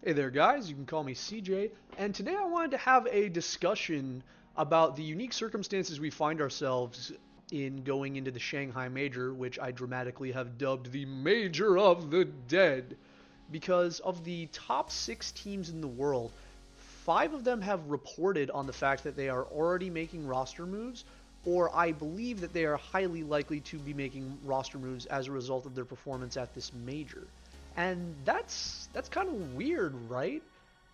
Hey there, guys. You can call me CJ. And today I wanted to have a discussion about the unique circumstances we find ourselves in going into the Shanghai Major, which I dramatically have dubbed the Major of the Dead. Because of the top six teams in the world, five of them have reported on the fact that they are already making roster moves, or I believe that they are highly likely to be making roster moves as a result of their performance at this major. And that's kind of weird, right?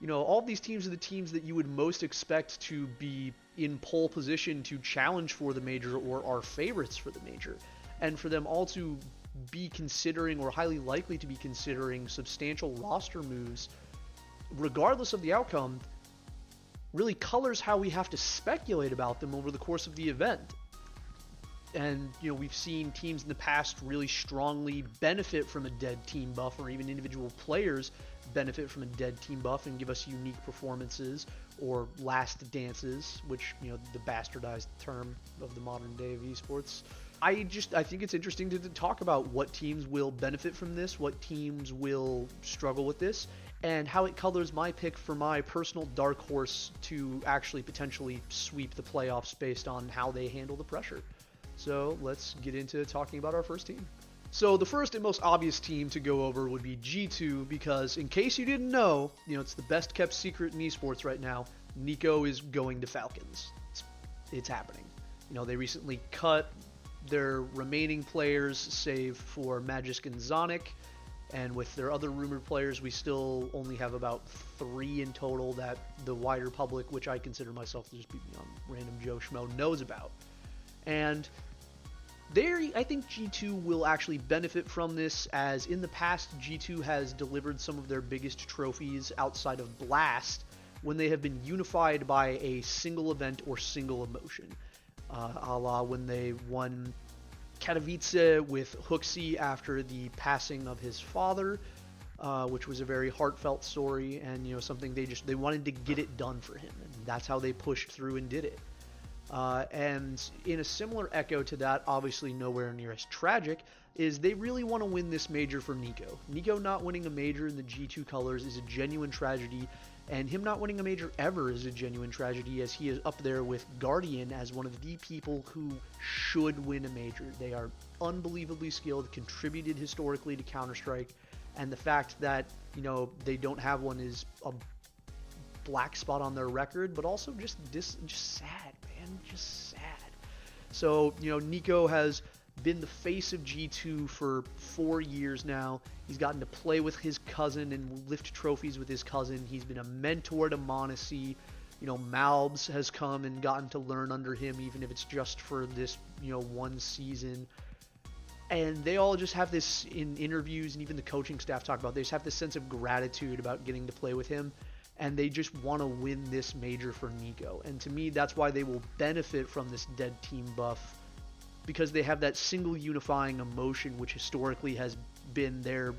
All these teams are the teams that you would most expect to be in pole position to challenge for the major or are favorites for the major. And for them all to be considering or highly likely to be considering substantial roster moves, regardless of the outcome, really colors how we have to speculate about them over the course of the event. And we've seen teams in the past really strongly benefit from a dead team buff, or even individual players benefit from a dead team buff and give us unique performances or last dances, which the bastardized term of the modern day of esports. I think it's interesting to talk about what teams will benefit from this, what teams will struggle with this, and how it colors my pick for my personal dark horse to actually potentially sweep the playoffs based on how they handle the pressure. So let's get into talking about our first team. So the first and most obvious team to go over would be G2, because in case you didn't know, it's the best kept secret in esports right now. Nico is going to Falcons. It's happening. They recently cut their remaining players, save for Magisk and Zonic, and with their other rumored players, we still only have about 3 in total that the wider public, which I consider myself to just be random Joe Schmo, knows about. And I think G2 will actually benefit from this, as in the past G2 has delivered some of their biggest trophies outside of Blast when they have been unified by a single event or single emotion. A la when they won Katowice with Hooksy after the passing of his father, which was a very heartfelt story, and something they wanted to get it done for him, and that's how they pushed through and did it. And in a similar echo to that, obviously nowhere near as tragic, is they really want to win this major for Nico. Nico not winning a major in the G2 colors is a genuine tragedy, and him not winning a major ever is a genuine tragedy, as he is up there with Guardian as one of the people who should win a major. They are unbelievably skilled, contributed historically to Counter-Strike, and the fact that, they don't have one is a black spot on their record, but also just sad, man, just sad. So, Nico has been the face of G2 for 4 years now. He's gotten to play with his cousin and lift trophies with his cousin. He's been a mentor to Monacy. Malbs has come and gotten to learn under him, even if it's just for this, one season. And they all just have this, in interviews, and even the coaching staff talk about, they just have this sense of gratitude about getting to play with him. And they just want to win this major for Nico. And to me, that's why they will benefit from this dead team buff, because they have that single unifying emotion, which historically has been their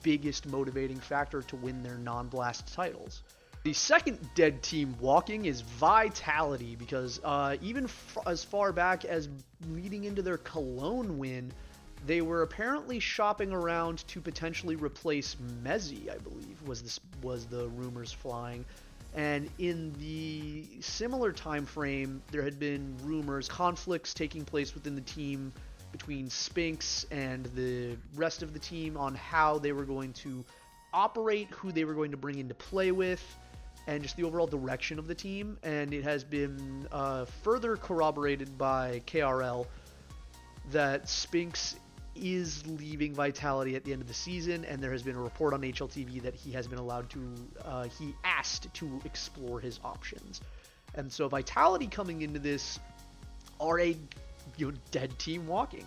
biggest motivating factor to win their non-blast titles. The second dead team walking is Vitality, because even as far back as leading into their Cologne win, they were apparently shopping around to potentially replace Mezzi, I believe, was the rumors flying. And in the similar time frame, there had been rumors, conflicts taking place within the team between Spinks and the rest of the team on how they were going to operate, who they were going to bring into play with, and just the overall direction of the team. And it has been further corroborated by KRL that Spinks is leaving Vitality at the end of the season, and there has been a report on HLTV that he has been allowed to, he asked to explore his options. And so Vitality coming into this are a dead team walking,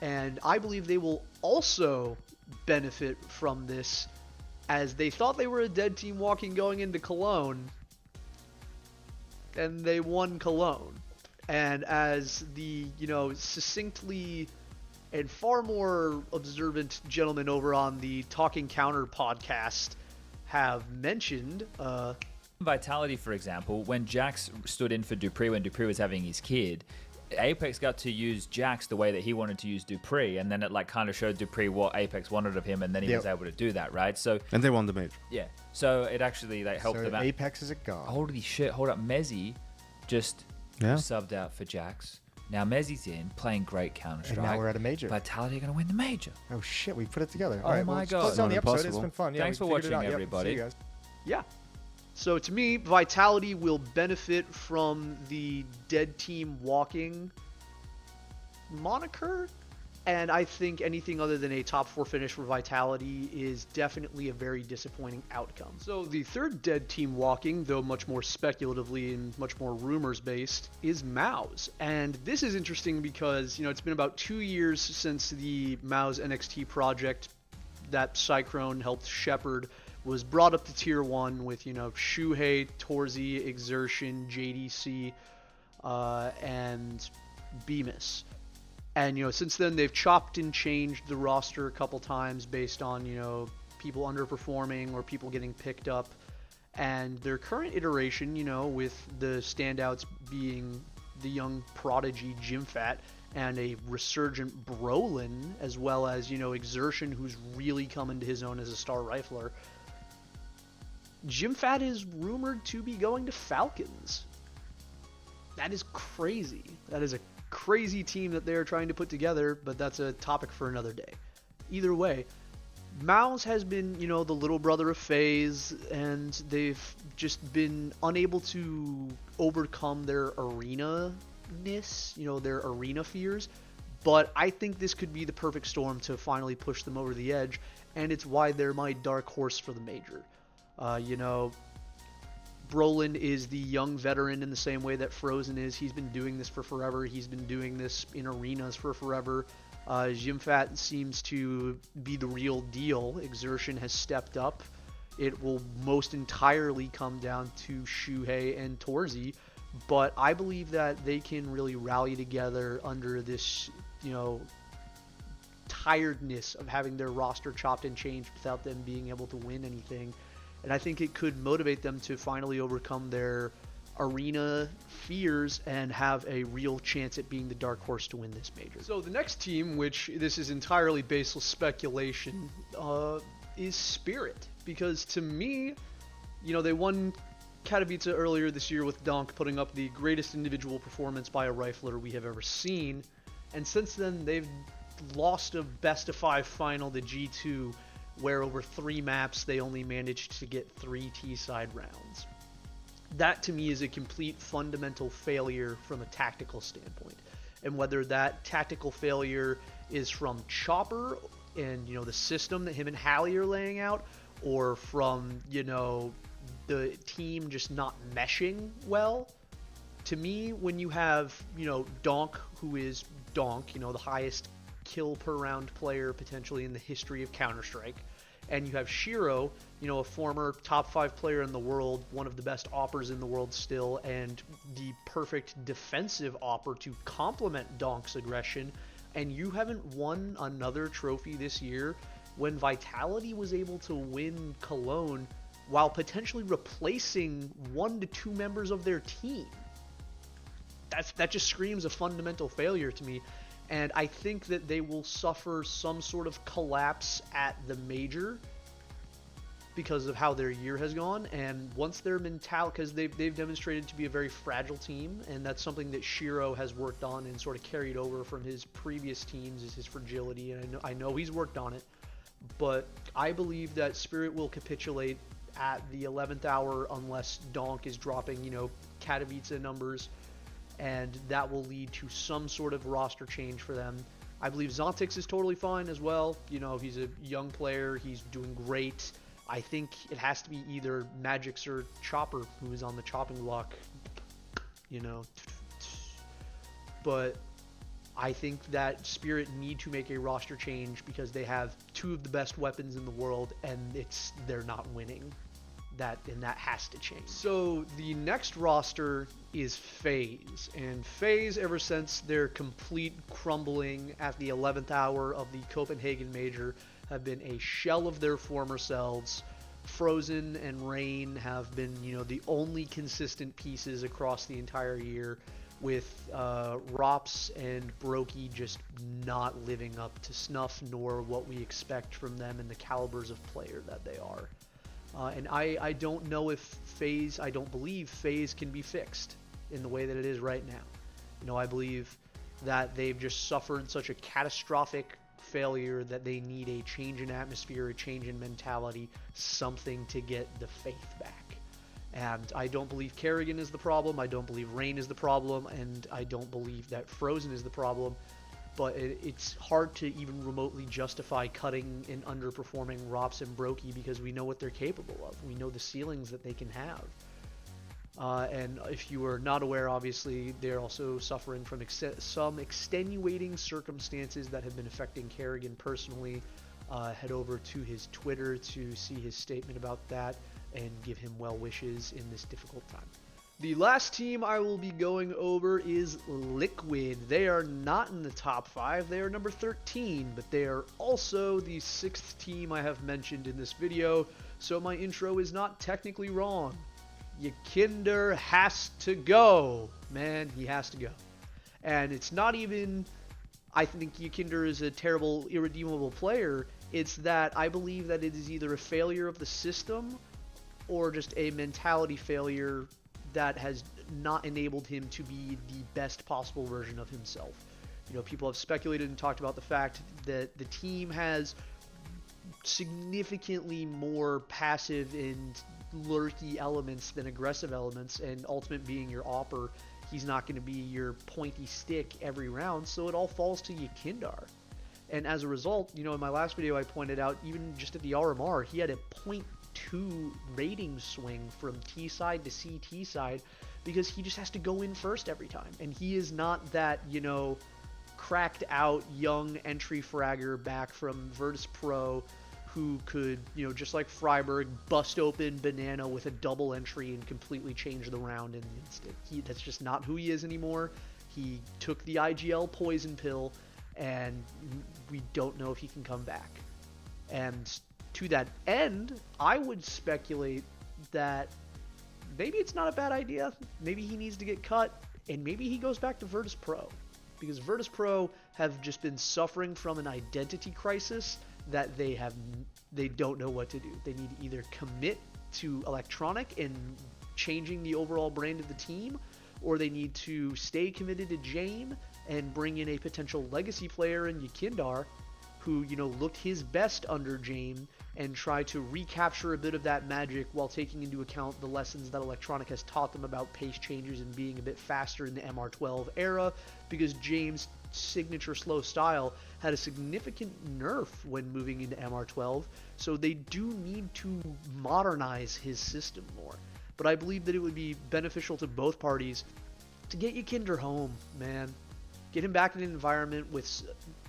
and I believe they will also benefit from this, as they thought they were a dead team walking going into Cologne, and they won Cologne. And as the, succinctly and far more observant gentlemen over on the Talking Counter podcast have mentioned, Vitality, for example, when Jax stood in for Dupree when Dupree was having his kid, Apex got to use Jax the way that he wanted to use Dupree, and then it like kind of showed Dupree what Apex wanted of him, and then he was able to do that, right? So and they won the major. Yeah, so it actually like helped them out. Apex is a god. Holy shit! Hold up, Mezzy just subbed out for Jax. Now Mezzy's in playing great Counter-Strike. And now we're at a major. Vitality are gonna win the major. Oh shit, we put it together. Oh my god! Close down the episode. It's been fun. Yeah, thanks for watching, everybody. See you guys. Yeah. So to me, Vitality will benefit from the dead team walking moniker, and I think anything other than a top 4 finish for Vitality is definitely a very disappointing outcome. So the third dead team walking, though much more speculatively and much more rumors based, is Mouz. And this is interesting because, it's been about 2 years since the Mouz NXT project that Cyclone helped shepherd was brought up to tier 1 with, Shuhei, Torzi, Exertion, JDC, and Bemis. And, since then, they've chopped and changed the roster a couple times based on, people underperforming or people getting picked up. And their current iteration, with the standouts being the young prodigy Jimfat and a resurgent Brolin, as well as, Exertion, who's really coming to his own as a star rifler. Jimfat is rumored to be going to Falcons. That is crazy. That is a crazy team that they're trying to put together, but that's a topic for another day. Either way, Mouz has been, the little brother of Faze, and they've just been unable to overcome their arena-ness, their arena fears. But I think this could be the perfect storm to finally push them over the edge, and it's why they're my dark horse for the major. Brolin is the young veteran in the same way that Frozen is. He's been doing this for forever. He's been doing this in arenas for forever. Jimfat seems to be the real deal. Exertion has stepped up. It will most entirely come down to Shuhei and Torzi, but I believe that they can really rally together under this, tiredness of having their roster chopped and changed without them being able to win anything. And I think it could motivate them to finally overcome their arena fears and have a real chance at being the dark horse to win this major. So the next team, which this is entirely baseless speculation, is Spirit. Because to me, they won Katowice earlier this year with Donk putting up the greatest individual performance by a rifler we have ever seen. And since then, they've lost a best-of-5 final to G2, where over 3 maps they only managed to get 3 T-side rounds. That to me is a complete fundamental failure from a tactical standpoint. And whether that tactical failure is from Chopper and the system that him and Hallie are laying out, or from the team just not meshing well. To me, when you have Donk, who is Donk, the highest kill per round player potentially in the history of Counter-Strike, and you have Shiro, a former top 5 player in the world, one of the best oppers in the world still, and the perfect defensive opper to complement Donk's aggression, and you haven't won another trophy this year when Vitality was able to win Cologne while potentially replacing 1 to 2 members of their team. That just screams a fundamental failure to me. And I think that they will suffer some sort of collapse at the major because of how their year has gone. And once their mentality, because they've demonstrated to be a very fragile team, and that's something that Shiro has worked on and sort of carried over from his previous teams, is his fragility. And I know he's worked on it, but I believe that Spirit will capitulate at the 11th hour unless Donk is dropping, Katowice numbers. And that will lead to some sort of roster change for them. I believe Zontix is totally fine as well. He's a young player. He's doing great. I think it has to be either Magix or Chopper who is on the chopping block. But I think that Spirit need to make a roster change because they have 2 of the best weapons in the world, and they're not winning. That has to change. So the next roster is Faze, and Faze, ever since their complete crumbling at the 11th hour of the Copenhagen Major, have been a shell of their former selves. Frozen and Rain have been, the only consistent pieces across the entire year. with Rops and Brokey just not living up to snuff, nor what we expect from them and the calibers of player that they are. And I don't know if Faze, I don't believe Faze can be fixed in the way that it is right now. You know, I believe that they've just suffered such a catastrophic failure that they need a change in atmosphere, a change in mentality, something to get the faith back. And I don't believe Kerrigan is the problem, I don't believe Rain is the problem, and I don't believe that Frozen is the problem. But it's hard to even remotely justify cutting and underperforming Rops and Brokey because we know what they're capable of. We know the ceilings that they can have. And if you are not aware, obviously, they're also suffering from some extenuating circumstances that have been affecting Kerrigan personally. Head over to his Twitter to see his statement about that and give him well wishes in this difficult time. The last team I will be going over is Liquid. They are not in the top 5, they are number 13, but they are also the 6th team I have mentioned in this video, so my intro is not technically wrong. Yakinder has to go. Man, he has to go. And it's not even, I think Yakinder is a terrible, irredeemable player. It's that I believe that it is either a failure of the system or just a mentality failure that has not enabled him to be the best possible version of himself. You know, people have speculated and talked about the fact that the team has significantly more passive and lurky elements than aggressive elements, and Ultimate being your AWPer, he's not going to be your pointy stick every round, so it all falls to Yakindar. And as a result, you know, in my last video I pointed out, even just at the RMR, he had a 0.2 rating swing from T side to CT side because he just has to go in first every time. And he is not that, you know, cracked out young entry fragger back from Virtus Pro who could, you know, just like Freiburg, bust open Banana with a double entry and completely change the round in an instant. That's just not who he is anymore. He took the IGL poison pill, and we don't know if he can come back. And to that end, I would speculate that maybe it's not a bad idea. Maybe he needs to get cut, and maybe he goes back to Virtus Pro. Because Virtus Pro have just been suffering from an identity crisis that they don't know what to do. They need to either commit to Electronic and changing the overall brand of the team, or they need to stay committed to Jame and bring in a potential legacy player in Yakindar who, you know, looked his best under Jame and try to recapture a bit of that magic while taking into account the lessons that Electronic has taught them about pace changes and being a bit faster in the MR12 era, because Jame's signature slow style had a significant nerf when moving into MR12, so they do need to modernize his system more. But I believe that it would be beneficial to both parties to get Yakinder home, man. Get him back in an environment with,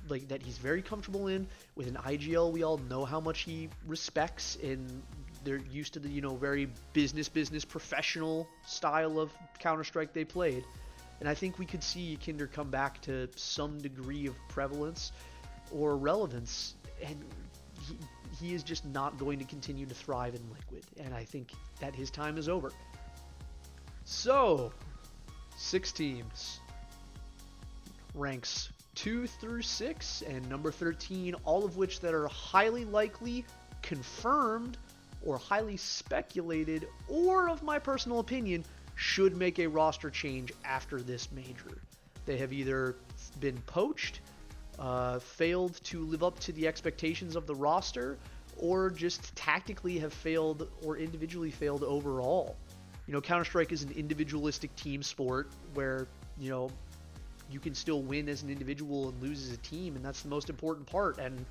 like, that he's very comfortable in, with an IGL we all know how much he respects, and they're used to the, you know, very business professional style of Counter-Strike they played. And I think we could see Yakinder come back to some degree of prevalence or relevance, and he is just not going to continue to thrive in Liquid, and I think that his time is over. So, 6 teams. Ranks 2 through 6 and number 13, all of which that are highly likely, confirmed, or highly speculated, or of my personal opinion, should make a roster change after this major. They have either been poached, failed to live up to the expectations of the roster, or just tactically have failed or individually failed overall. You know, Counter-Strike is an individualistic team sport where, you know, you can still win as an individual and lose as a team, and that's the most important part. And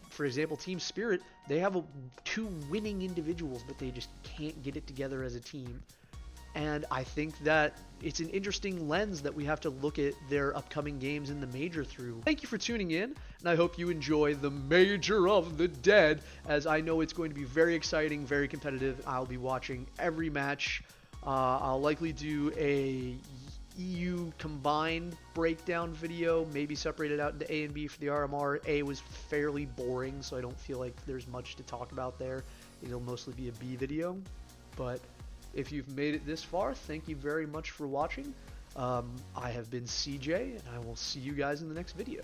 for example, Team Spirit, they have 2 winning individuals, but they just can't get it together as a team. And I think that it's an interesting lens that we have to look at their upcoming games in the major through. Thank you for tuning in, and I hope you enjoy the Major of the Dead, as I know it's going to be very exciting, very competitive. I'll be watching every match. I'll likely do a EU combined breakdown video, maybe separated out into A and B for the RMR. A was fairly boring, so I don't feel like there's much to talk about there. It'll mostly be a B video, but if you've made it this far, thank you very much for watching. I have been CJ, and I will see you guys in the next video.